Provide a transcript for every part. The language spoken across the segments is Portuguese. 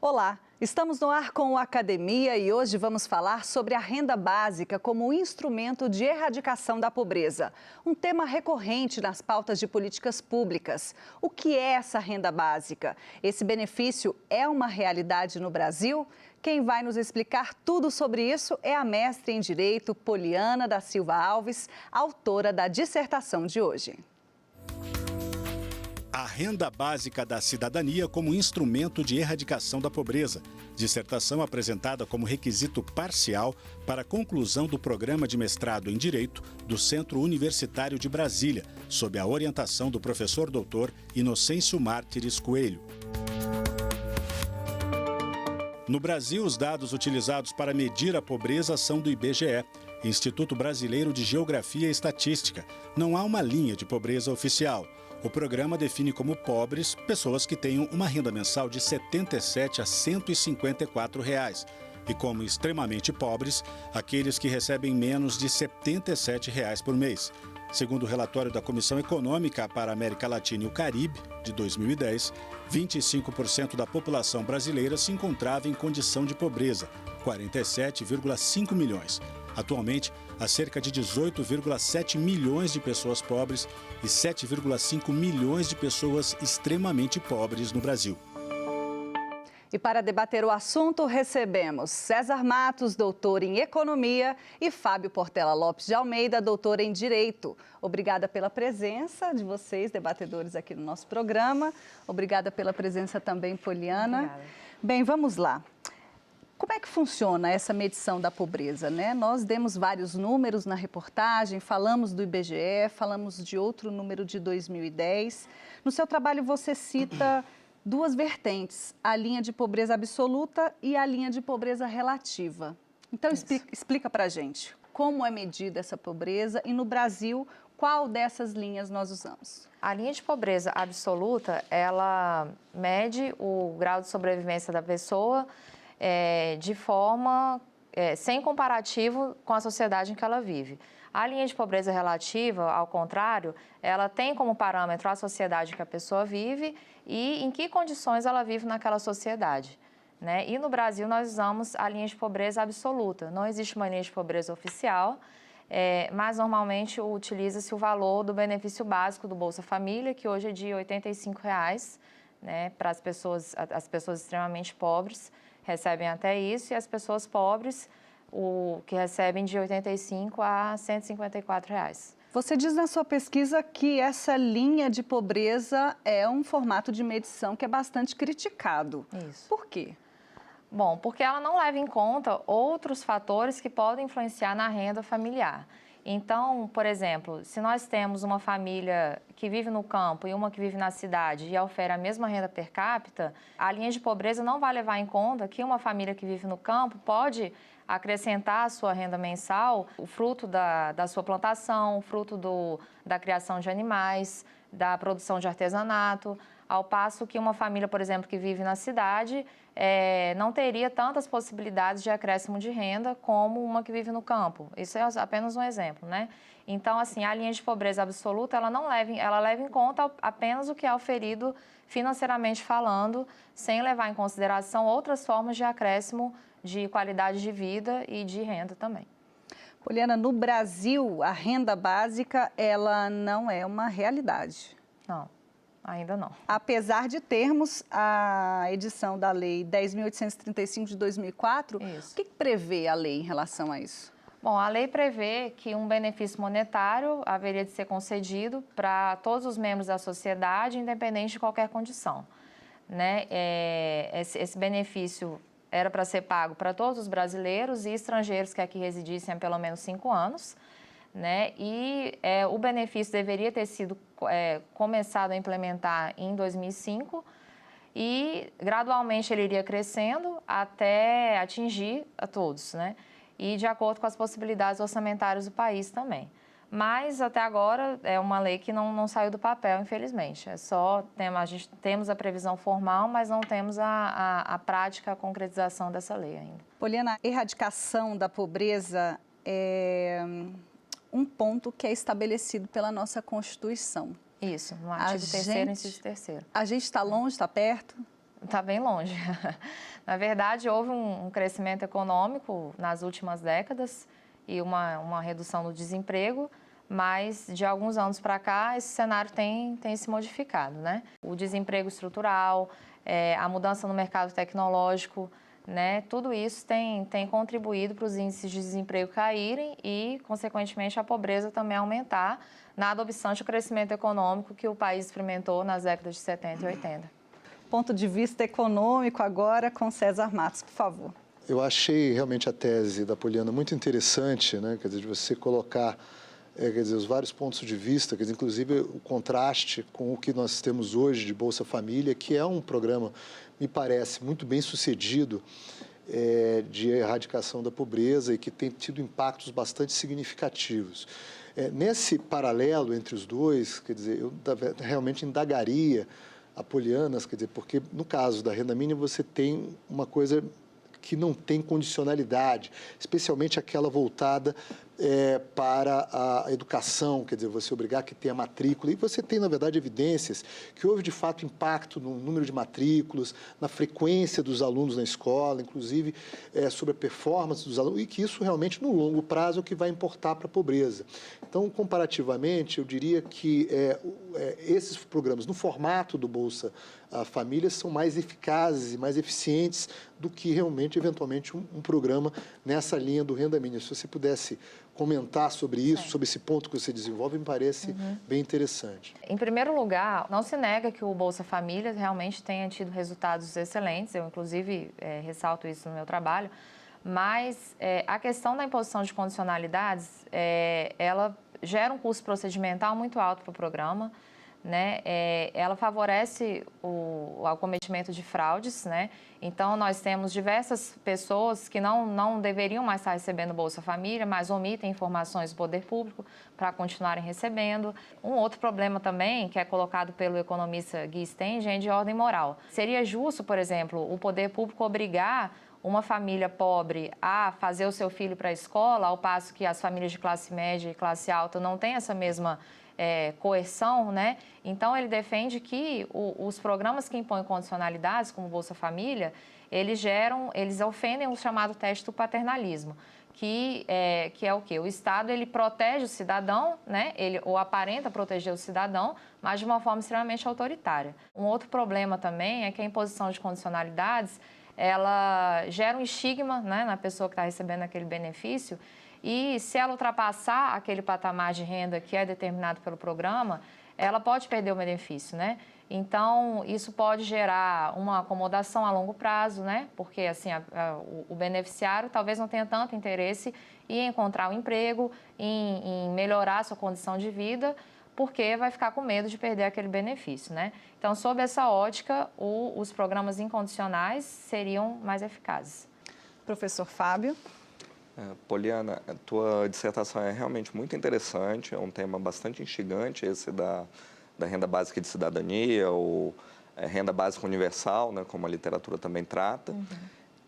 Olá, estamos no ar com o Academia e hoje vamos falar sobre a renda básica como instrumento de erradicação da pobreza. Um tema recorrente nas pautas de políticas públicas. O que é essa renda básica? Esse benefício é uma realidade no Brasil? Quem vai nos explicar tudo sobre isso é a mestre em Direito, Poliana da Silva Alves, autora da dissertação de hoje. A renda básica da cidadania como instrumento de erradicação da pobreza. Dissertação apresentada como requisito parcial para a conclusão do programa de mestrado em Direito do Centro Universitário de Brasília, sob a orientação do professor doutor Inocêncio Mártires Coelho. No Brasil, os dados utilizados para medir a pobreza são do IBGE, Instituto Brasileiro de Geografia e Estatística. Não há uma linha de pobreza oficial. O programa define como pobres pessoas que tenham uma renda mensal de R$ 77 a R$ 154 reais, e como extremamente pobres, aqueles que recebem menos de R$ 77 reais por mês. Segundo o relatório da Comissão Econômica para a América Latina e o Caribe, de 2010, 25% da população brasileira se encontrava em condição de pobreza, 47,5 milhões. Atualmente, há cerca de 18,7 milhões de pessoas pobres e 7,5 milhões de pessoas extremamente pobres no Brasil. E para debater o assunto, recebemos César Matos, doutor em Economia, e Fábio Portela Lopes de Almeida, doutor em Direito. Obrigada pela presença de vocês, debatedores, aqui no nosso programa. Obrigada pela presença também, Poliana. Obrigada. Bem, vamos lá. Como é que funciona essa medição da pobreza, né? Nós demos vários números na reportagem, falamos do IBGE, falamos de outro número de 2010. No seu trabalho você cita duas vertentes, a linha de pobreza absoluta e a linha de pobreza relativa. Então explica para a gente como é medida essa pobreza e no Brasil qual dessas linhas nós usamos. A linha de pobreza absoluta, ela mede o grau de sobrevivência da pessoa de forma sem comparativo com a sociedade em que ela vive. A linha de pobreza relativa, ao contrário, ela tem como parâmetro a sociedade que a pessoa vive e em que condições ela vive naquela sociedade, né? E no Brasil nós usamos a linha de pobreza absoluta. Não existe uma linha de pobreza oficial, mas normalmente utiliza-se o valor do benefício básico do Bolsa Família, que hoje é de R$ 85, né, para as pessoas extremamente pobres recebem até isso, e as pessoas pobres, que recebem de R$ 85 a R$ 154 reais. Você diz na sua pesquisa que essa linha de pobreza é um formato de medição que é bastante criticado. Isso. Por quê? Bom, porque ela não leva em conta outros fatores que podem influenciar na renda familiar. Então, por exemplo, se nós temos uma família que vive no campo e uma que vive na cidade e ofere a mesma renda per capita, a linha de pobreza não vai levar em conta que uma família que vive no campo pode acrescentar à sua renda mensal o fruto da sua plantação, o fruto da criação de animais, da produção de artesanato, ao passo que uma família, por exemplo, que vive na cidade não teria tantas possibilidades de acréscimo de renda como uma que vive no campo. Isso é apenas um exemplo, né? Então, assim, a linha de pobreza absoluta, ela leva em conta apenas o que é oferido financeiramente falando, sem levar em consideração outras formas de acréscimo de qualidade de vida e de renda também. Poliana, no Brasil, a renda básica, ela não é uma realidade. Não. Ainda não. Apesar de termos a edição da Lei 10.835 de 2004, Isso. O que prevê a lei em relação a isso? Bom, a lei prevê que um benefício monetário haveria de ser concedido para todos os membros da sociedade, independente de qualquer condição, né? Esse benefício era para ser pago para todos os brasileiros e estrangeiros que aqui residissem há pelo menos 5 anos. Né? E o benefício deveria ter sido começado a implementar em 2005 e gradualmente ele iria crescendo até atingir a todos, né? E de acordo com as possibilidades orçamentárias do país também. Mas até agora é uma lei que não saiu do papel, infelizmente. Temos a previsão formal, mas não temos a prática, a concretização dessa lei ainda. Poliana, a erradicação da pobreza é um ponto que é estabelecido pela nossa Constituição. Isso, no artigo 3º, inciso 3º. A gente está longe, está perto? Está bem longe. Na verdade, houve um crescimento econômico nas últimas décadas e uma redução do desemprego, mas de alguns anos para cá esse cenário tem se modificado, né? O desemprego estrutural, a mudança no mercado tecnológico, né? Tudo isso tem contribuído para os índices de desemprego caírem e, consequentemente, a pobreza também aumentar, nada obstante o crescimento econômico que o país experimentou nas décadas de 70 e 80. Ponto de vista econômico agora com César Matos, por favor. Eu achei realmente a tese da Poliana muito interessante, né? Quer dizer, de você colocar quer dizer, os vários pontos de vista, quer dizer, inclusive o contraste com o que nós temos hoje de Bolsa Família, que é um programa, me parece, muito bem sucedido de erradicação da pobreza e que tem tido impactos bastante significativos. Nesse paralelo entre os dois, quer dizer, eu realmente indagaria a Poliana, quer dizer, porque no caso da renda mínima você tem uma coisa que não tem condicionalidade, especialmente aquela voltada para a educação, quer dizer, você obrigar que tenha matrícula, e você tem, na verdade, evidências que houve, de fato, impacto no número de matrículas, na frequência dos alunos na escola, inclusive sobre a performance dos alunos, e que isso realmente, no longo prazo, é o que vai importar para a pobreza. Então, comparativamente, eu diria que esses programas, no formato do Bolsa Família, são mais eficazes e mais eficientes do que realmente, eventualmente, um programa nessa linha do renda mínima. Se você pudesse comentar sobre isso, sobre esse ponto que você desenvolve, me parece bem interessante. Em primeiro lugar, não se nega que o Bolsa Família realmente tenha tido resultados excelentes, eu inclusive ressalto isso no meu trabalho, mas a questão da imposição de condicionalidades, ela gera um custo procedimental muito alto para o programa, né? Ela favorece o acometimento de fraudes, né? Então, nós temos diversas pessoas que não deveriam mais estar recebendo Bolsa Família, mas omitem informações do poder público para continuarem recebendo. Um outro problema também, que é colocado pelo economista Guy Stenge, é de ordem moral. Seria justo, por exemplo, o poder público obrigar uma família pobre a fazer o seu filho para a escola, ao passo que as famílias de classe média e classe alta não têm essa mesma coerção, né? Então, ele defende que os programas que impõem condicionalidades, como Bolsa Família, eles ofendem o chamado teste do paternalismo, que é o quê? O Estado, ele protege o cidadão, né? Ou aparenta proteger o cidadão, mas de uma forma extremamente autoritária. Um outro problema também é que a imposição de condicionalidades, ela gera um estigma, né, na pessoa que está recebendo aquele benefício, e se ela ultrapassar aquele patamar de renda que é determinado pelo programa, ela pode perder o benefício, né? Então, isso pode gerar uma acomodação a longo prazo, né? Porque, assim, o beneficiário talvez não tenha tanto interesse em encontrar um emprego, em melhorar a sua condição de vida, porque vai ficar com medo de perder aquele benefício, né? Então, sob essa ótica, os programas incondicionais seriam mais eficazes. Professor Fábio. Poliana, a tua dissertação é realmente muito interessante, é um tema bastante instigante, esse da renda básica de cidadania, ou renda básica universal, né, como a literatura também trata.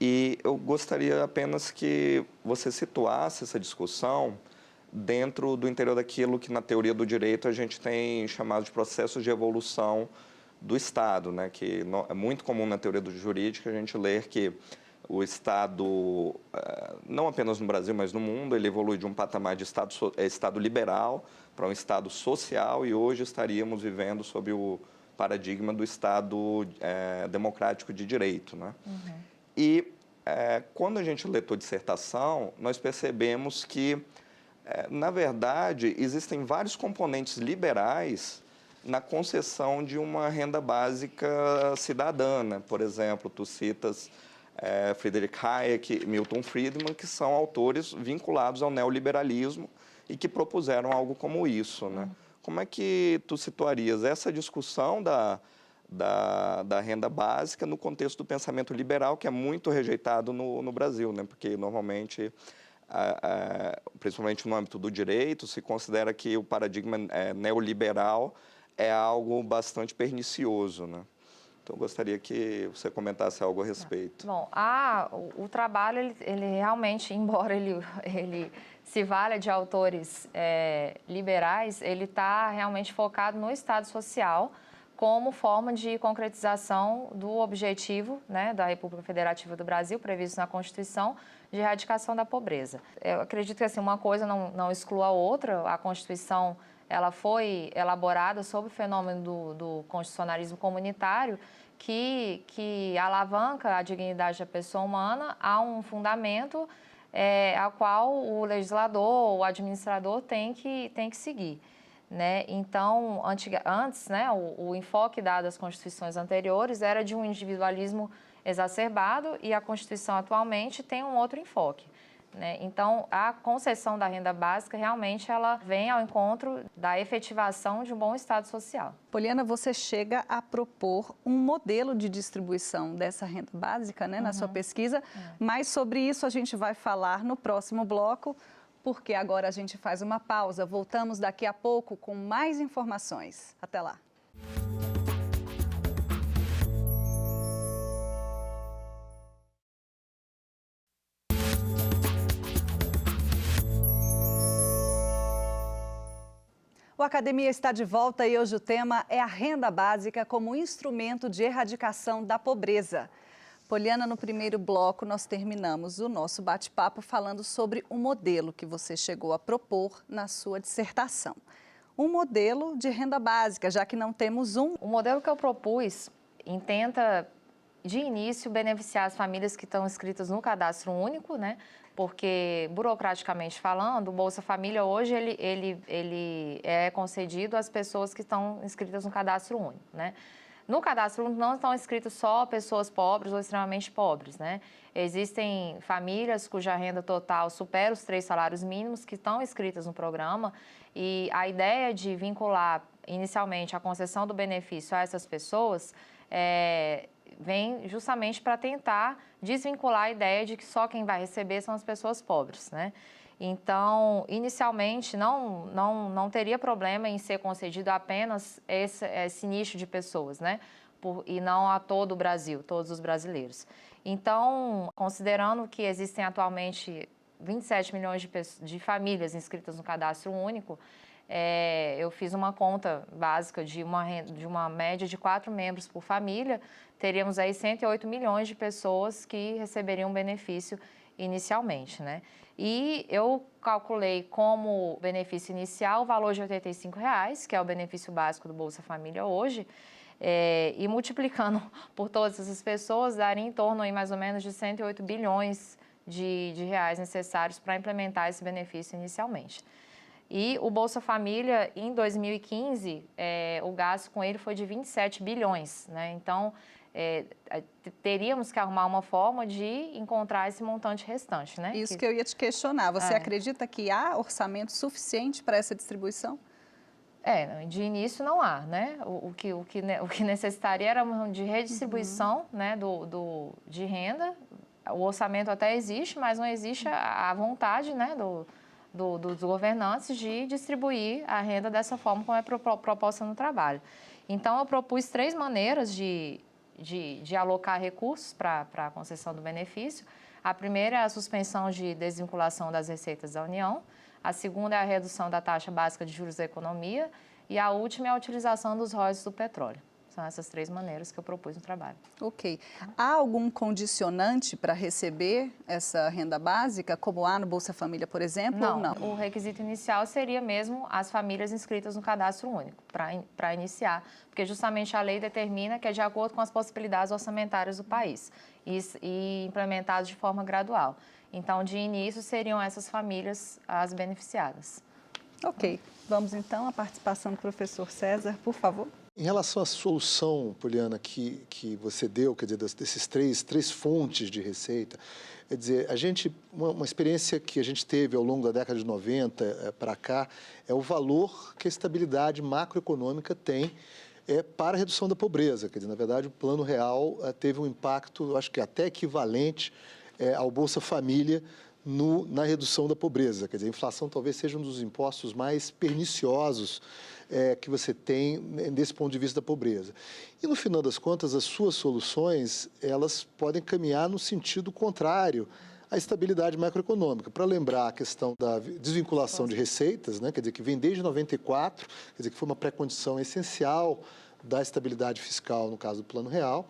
E eu gostaria apenas que você situasse essa discussão dentro do interior daquilo que, na teoria do direito, a gente tem chamado de processos de evolução do Estado, né, que é muito comum na teoria jurídica a gente ler que o Estado, não apenas no Brasil, mas no mundo, ele evolui de um patamar de Estado liberal para um Estado social, e hoje estaríamos vivendo sob o paradigma do Estado democrático de direito, né? E quando a gente lê tua dissertação, nós percebemos que, na verdade, existem vários componentes liberais na concessão de uma renda básica cidadã. Por exemplo, tu citas Friedrich Hayek e Milton Friedman, que são autores vinculados ao neoliberalismo e que propuseram algo como isso, né? Como é que tu situarias essa discussão da renda básica no contexto do pensamento liberal, que é muito rejeitado no Brasil, né? Porque, normalmente, principalmente no âmbito do direito, se considera que o paradigma neoliberal é algo bastante pernicioso, né? Então, eu gostaria que você comentasse algo a respeito. Bom, o trabalho, ele realmente, embora ele se valha de autores liberais, ele está realmente focado no Estado social como forma de concretização do objetivo, né, da República Federativa do Brasil, previsto na Constituição, de erradicação da pobreza. Eu acredito que assim, uma coisa não exclua a outra. A Constituição ela foi elaborada sob o fenômeno do constitucionalismo comunitário, que alavanca a dignidade da pessoa humana a um fundamento ao qual o legislador, o administrador tem que seguir. Né? Então, antes, né, o enfoque dado às constituições anteriores era de um individualismo exacerbado e a Constituição atualmente tem um outro enfoque. Né? Então, a concessão da renda básica realmente ela vem ao encontro da efetivação de um bom Estado social. Poliana, você chega a propor um modelo de distribuição dessa renda básica, né, na sua pesquisa, mas sobre isso a gente vai falar no próximo bloco, porque agora a gente faz uma pausa. Voltamos daqui a pouco com mais informações. Até lá. O Academia está de volta e hoje o tema é a renda básica como instrumento de erradicação da pobreza. Poliana, no primeiro bloco nós terminamos o nosso bate-papo falando sobre o modelo que você chegou a propor na sua dissertação. Um modelo de renda básica, já que não temos um. O modelo que eu propus intenta, de início, beneficiar as famílias que estão inscritas no cadastro único, né? Porque, burocraticamente falando, o Bolsa Família hoje ele é concedido às pessoas que estão inscritas no cadastro único, né? No cadastro único não estão inscritas só pessoas pobres ou extremamente pobres, né? Existem famílias cuja renda total supera os 3 salários mínimos que estão inscritas no programa e a ideia de vincular inicialmente a concessão do benefício a essas pessoas vem justamente para tentar desvincular a ideia de que só quem vai receber são as pessoas pobres, né? Então, inicialmente, não teria problema em ser concedido apenas esse nicho de pessoas, né? E não a todo o Brasil, todos os brasileiros. Então, considerando que existem atualmente 27 milhões de famílias inscritas no cadastro único, eu fiz uma conta básica de uma média de 4 membros por família, teríamos aí 108 milhões de pessoas que receberiam benefício inicialmente, né? E eu calculei como benefício inicial o valor de R$ 85,00, que é o benefício básico do Bolsa Família hoje, e multiplicando por todas essas pessoas, daria em torno aí mais ou menos de 108 bilhões de reais necessários para implementar esse benefício inicialmente. E o Bolsa Família, em 2015, o gasto com ele foi de 27 bilhões, né? Então, teríamos que arrumar uma forma de encontrar esse montante restante, né? Isso que eu ia te questionar. Você acredita que há orçamento suficiente para essa distribuição? De início não há, né? O que necessitaria era de redistribuição, né, de renda. O orçamento até existe, mas não existe a vontade, né, dos governantes de distribuir a renda dessa forma como é proposta no trabalho. Então, eu propus 3 maneiras de alocar recursos para a concessão do benefício. A primeira é a suspensão de desvinculação das receitas da União. A segunda é a redução da taxa básica de juros da economia. E a última é a utilização dos royalties do petróleo. São essas 3 maneiras que eu propus no trabalho. Ok. Há algum condicionante para receber essa renda básica, como há no Bolsa Família, por exemplo, ou não? O requisito inicial seria mesmo as famílias inscritas no cadastro único, para iniciar, porque justamente a lei determina que é de acordo com as possibilidades orçamentárias do país e implementados de forma gradual. Então, de início, seriam essas famílias as beneficiadas. Ok. Vamos, então, à participação do professor César, por favor. Em relação à solução, Poliana, que você deu, quer dizer, desses três fontes de receita, quer dizer, uma experiência que a gente teve ao longo da década de 90 para cá é o valor que a estabilidade macroeconômica tem para a redução da pobreza. Quer dizer, na verdade, o Plano Real teve um impacto, acho que até equivalente ao Bolsa Família na redução da pobreza. Quer dizer, a inflação talvez seja um dos impostos mais perniciosos que você tem desse ponto de vista da pobreza. E, no final das contas, as suas soluções, elas podem caminhar no sentido contrário à estabilidade macroeconômica. Para lembrar a questão da desvinculação de receitas, né, quer dizer, que vem desde 94, quer dizer, que foi uma pré-condição essencial da estabilidade fiscal no caso do Plano Real.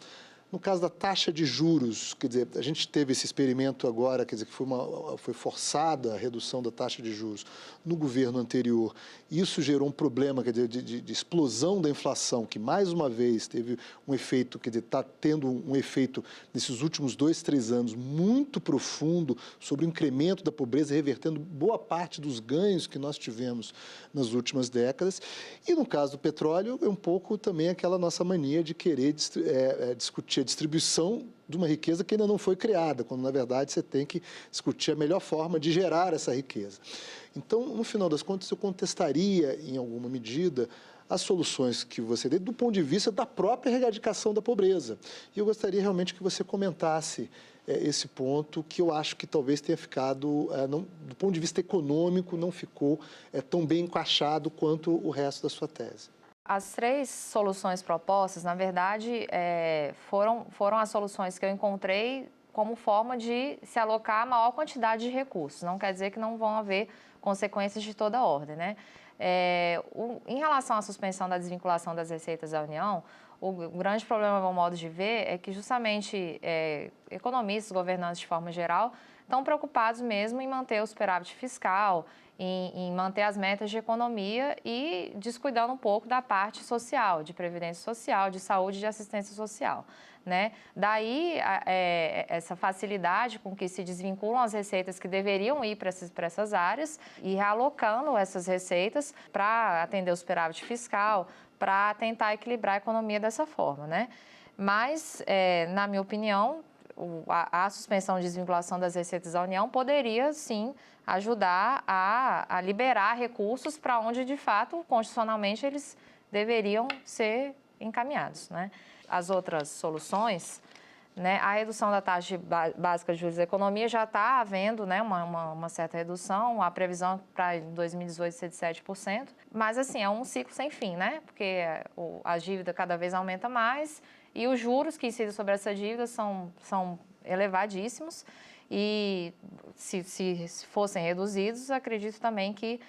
No caso da taxa de juros, quer dizer, a gente teve esse experimento agora, quer dizer, que foi forçada a redução da taxa de juros no governo anterior. Isso gerou um problema, quer dizer, de explosão da inflação, que mais uma vez teve um efeito, quer dizer, está tendo um efeito nesses últimos 2, 3 anos muito profundo sobre o incremento da pobreza, revertendo boa parte dos ganhos que nós tivemos nas últimas décadas. E no caso do petróleo, é um pouco também aquela nossa mania de querer discutir a distribuição de uma riqueza que ainda não foi criada, quando, na verdade, você tem que discutir a melhor forma de gerar essa riqueza. Então, no final das contas, eu contestaria, em alguma medida, as soluções que você deu do ponto de vista da própria erradicação da pobreza. E eu gostaria realmente que você comentasse esse ponto, que eu acho que talvez tenha ficado, do ponto de vista econômico, não ficou tão bem encaixado quanto o resto da sua tese. As 3 soluções propostas, na verdade, foram as soluções que eu encontrei como forma de se alocar a maior quantidade de recursos. Não quer dizer que não vão haver consequências de toda ordem, né? Em relação à suspensão da desvinculação das receitas da União, o grande problema, ao meu modo de ver, é que justamente economistas, governantes de forma geral, estão preocupados mesmo em manter o superávit fiscal, em manter as metas de economia e descuidando um pouco da parte social, de previdência social, de saúde e de assistência social, né? Daí, essa facilidade com que se desvinculam as receitas que deveriam ir para essas áreas e realocando essas receitas para atender o superávit fiscal, para tentar equilibrar a economia dessa forma, né? Mas, na minha opinião, a suspensão de desvinculação das receitas da União poderia, sim, ajudar a liberar recursos para onde, de fato, constitucionalmente, eles deveriam ser encaminhados, né? As outras soluções, né, a redução da taxa básica de juros da economia já está havendo, né, uma certa redução, a previsão para 2018 ser de 7%, mas, assim, é um ciclo sem fim, né? Porque a dívida cada vez aumenta mais e os juros que incidem sobre essa dívida são elevadíssimos e se fossem reduzidos, acredito também que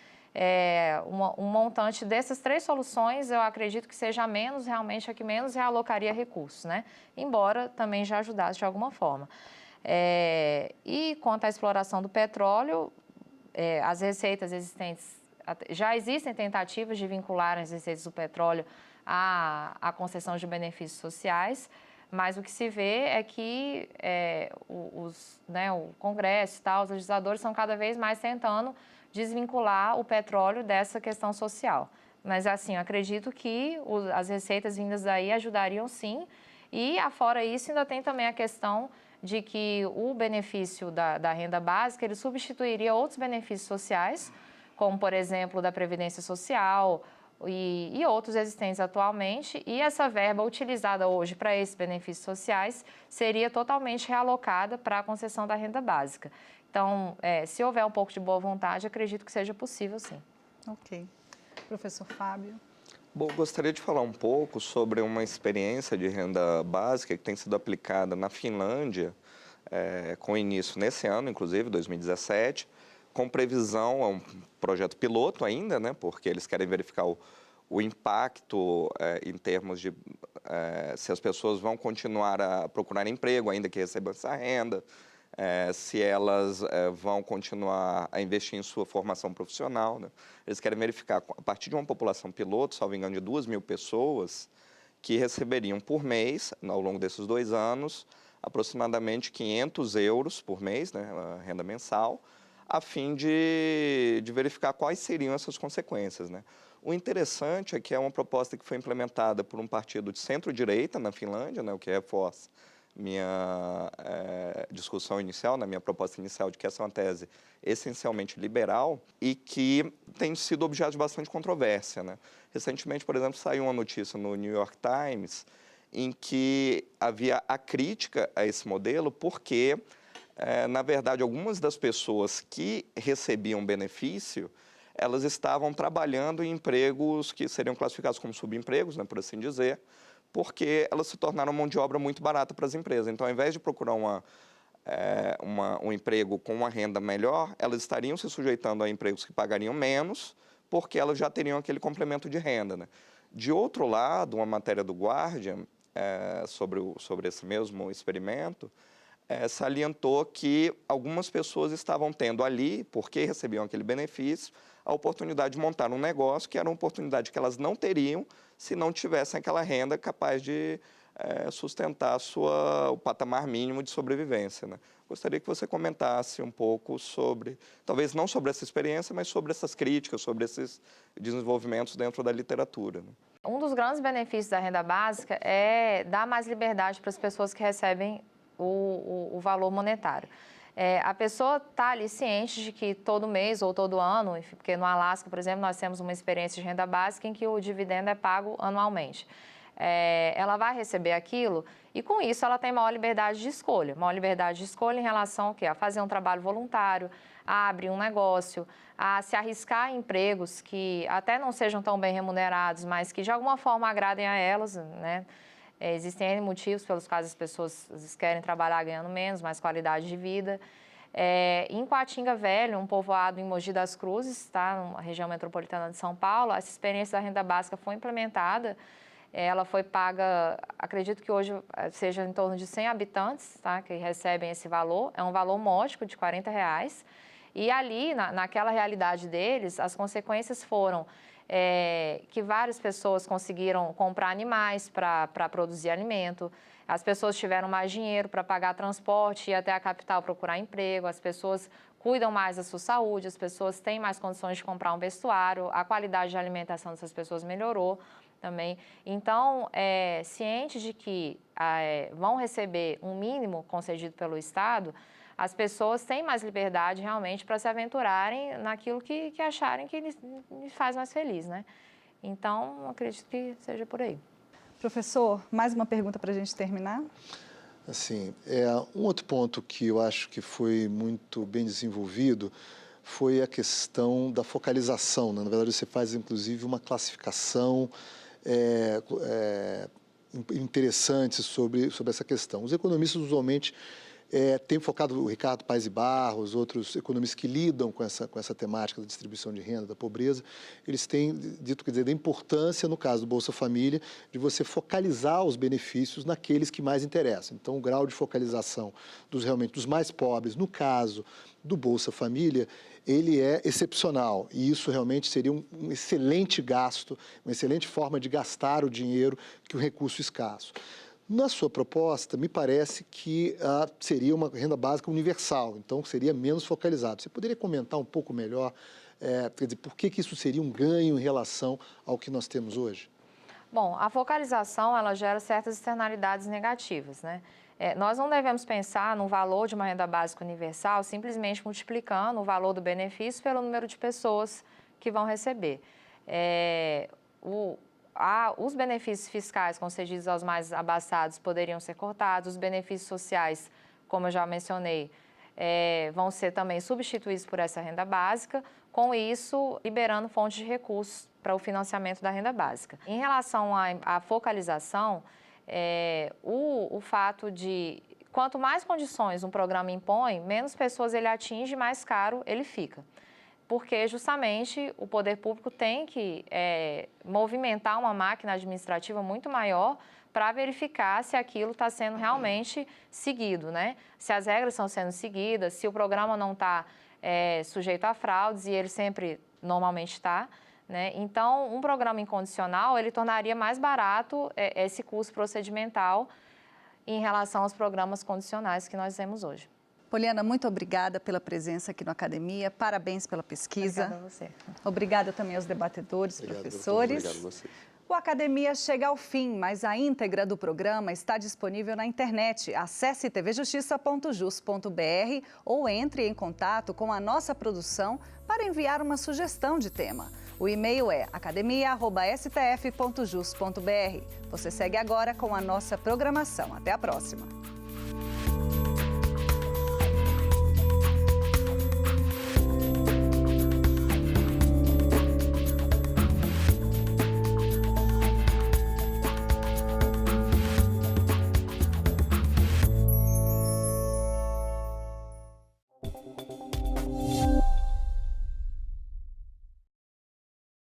um montante dessas 3 soluções, eu acredito que seja realmente a que menos realocaria recursos, né? Embora também já ajudasse de alguma forma. E quanto à exploração do petróleo, as receitas existentes, já existem tentativas de vincular as receitas do petróleo à concessão de benefícios sociais, mas o que se vê é que o Congresso e tal, os legisladores estão cada vez mais tentando desvincular o petróleo dessa questão social. Mas, assim, eu acredito que as receitas vindas daí ajudariam sim. E, afora isso, ainda tem também a questão de que o benefício da renda básica, ele substituiria outros benefícios sociais, como, por exemplo, da Previdência Social e outros existentes atualmente. E essa verba utilizada hoje para esses benefícios sociais seria totalmente realocada para a concessão da renda básica. Então, se houver um pouco de boa vontade, acredito que seja possível, sim. Ok. Professor Fábio. Bom, gostaria de falar um pouco sobre uma experiência de renda básica que tem sido aplicada na Finlândia, com início nesse ano, inclusive, 2017, com previsão, é um projeto piloto ainda, né, porque eles querem verificar o impacto em termos de se as pessoas vão continuar a procurar emprego, ainda que recebam essa renda, se elas vão continuar a investir em sua formação profissional, né? Eles querem verificar, a partir de uma população piloto, salvo engano, de 2.000 pessoas, que receberiam por mês, ao longo desses 2 anos, aproximadamente 500 euros por mês, né, a renda mensal, a fim de verificar quais seriam essas consequências, né? O interessante é que é uma proposta que foi implementada por um partido de centro-direita na Finlândia, né, o que reforça minha discussão inicial, na minha proposta inicial de que essa é uma tese essencialmente liberal e que tem sido objeto de bastante controvérsia, né? Recentemente, por exemplo, saiu uma notícia no New York Times em que havia a crítica a esse modelo porque, na verdade, algumas das pessoas que recebiam benefício, elas estavam trabalhando em empregos que seriam classificados como subempregos, né, por assim dizer, porque elas se tornaram mão de obra muito barata para as empresas. Então, ao invés de procurar um emprego com uma renda melhor, elas estariam se sujeitando a empregos que pagariam menos, porque elas já teriam aquele complemento de renda, né? De outro lado, uma matéria do Guardian sobre esse mesmo experimento salientou que algumas pessoas estavam tendo ali, porque recebiam aquele benefício, a oportunidade de montar um negócio que era uma oportunidade que elas não teriam se não tivessem aquela renda capaz de sustentar o patamar mínimo de sobrevivência, né? Gostaria que você comentasse um pouco sobre, talvez não sobre essa experiência, mas sobre essas críticas, sobre esses desenvolvimentos dentro da literatura, né? Um dos grandes benefícios da renda básica é dar mais liberdade para as pessoas que recebem o valor monetário. A pessoa está ali ciente de que todo mês ou todo ano, enfim, porque no Alasca, por exemplo, nós temos uma experiência de renda básica em que o dividendo é pago anualmente. Ela vai receber aquilo e, com isso, ela tem maior liberdade de escolha. Maior liberdade de escolha em relação ao quê? A fazer um trabalho voluntário, a abrir um negócio, a se arriscar em empregos que até não sejam tão bem remunerados, mas que, de alguma forma, agradem a elas, né? Existem N motivos pelos quais as pessoas querem trabalhar ganhando menos, mais qualidade de vida. Em Coatinga Velho, um povoado em Mogi das Cruzes, tá? Na região metropolitana de São Paulo, essa experiência da renda básica foi implementada. Ela foi paga, acredito que hoje seja em torno de 100 habitantes, tá, que recebem esse valor. É um valor módico de R$40. E ali, naquela realidade deles, as consequências foram que várias pessoas conseguiram comprar animais para produzir alimento, as pessoas tiveram mais dinheiro para pagar transporte, ir até a capital procurar emprego, as pessoas cuidam mais da sua saúde, as pessoas têm mais condições de comprar um vestuário, a qualidade de alimentação dessas pessoas melhorou também. Então, ciente de que vão receber um mínimo concedido pelo Estado, as pessoas têm mais liberdade realmente para se aventurarem naquilo que acharem que lhes faz mais feliz, né? Então, acredito que seja por aí. Professor, mais uma pergunta para a gente terminar? Assim, um outro ponto que eu acho que foi muito bem desenvolvido foi a questão da focalização, né? Na verdade, você faz, inclusive, uma classificação interessante sobre essa questão. Os economistas, usualmente, têm focado, o Ricardo Paes e Barros, outros economistas que lidam com essa temática da distribuição de renda, da pobreza, eles têm dito, quer dizer, da importância, no caso do Bolsa Família, de você focalizar os benefícios naqueles que mais interessam. Então, o grau de focalização dos mais pobres, no caso do Bolsa Família, ele é excepcional e isso realmente seria um excelente gasto, uma excelente forma de gastar o dinheiro que o recurso escasso. Na sua proposta, me parece que seria uma renda básica universal, então seria menos focalizado. Você poderia comentar um pouco melhor, quer dizer, por que isso seria um ganho em relação ao que nós temos hoje? Bom, a focalização, ela gera certas externalidades negativas, né? Nós não devemos pensar no valor de uma renda básica universal simplesmente multiplicando o valor do benefício pelo número de pessoas que vão receber. Os benefícios fiscais concedidos aos mais abastados poderiam ser cortados, os benefícios sociais, como eu já mencionei, vão ser também substituídos por essa renda básica, com isso liberando fontes de recursos para o financiamento da renda básica. Em relação à focalização, o fato de quanto mais condições um programa impõe, menos pessoas ele atinge, mais caro ele fica. Porque justamente o poder público tem que movimentar uma máquina administrativa muito maior para verificar se aquilo está sendo realmente seguido, né? Se as regras estão sendo seguidas, se o programa não está sujeito a fraudes, e ele sempre normalmente está, né? Então, um programa incondicional, ele tornaria mais barato esse custo procedimental em relação aos programas condicionais que nós temos hoje. Poliana, muito obrigada pela presença aqui no Academia, parabéns pela pesquisa. Obrigada a você. Obrigada também aos debatedores, professores. Obrigado a você. O Academia chega ao fim, mas a íntegra do programa está disponível na internet. Acesse tvjustiça.jus.br ou entre em contato com a nossa produção para enviar uma sugestão de tema. O e-mail é academia@stf.jus.br. Você segue agora com a nossa programação. Até a próxima.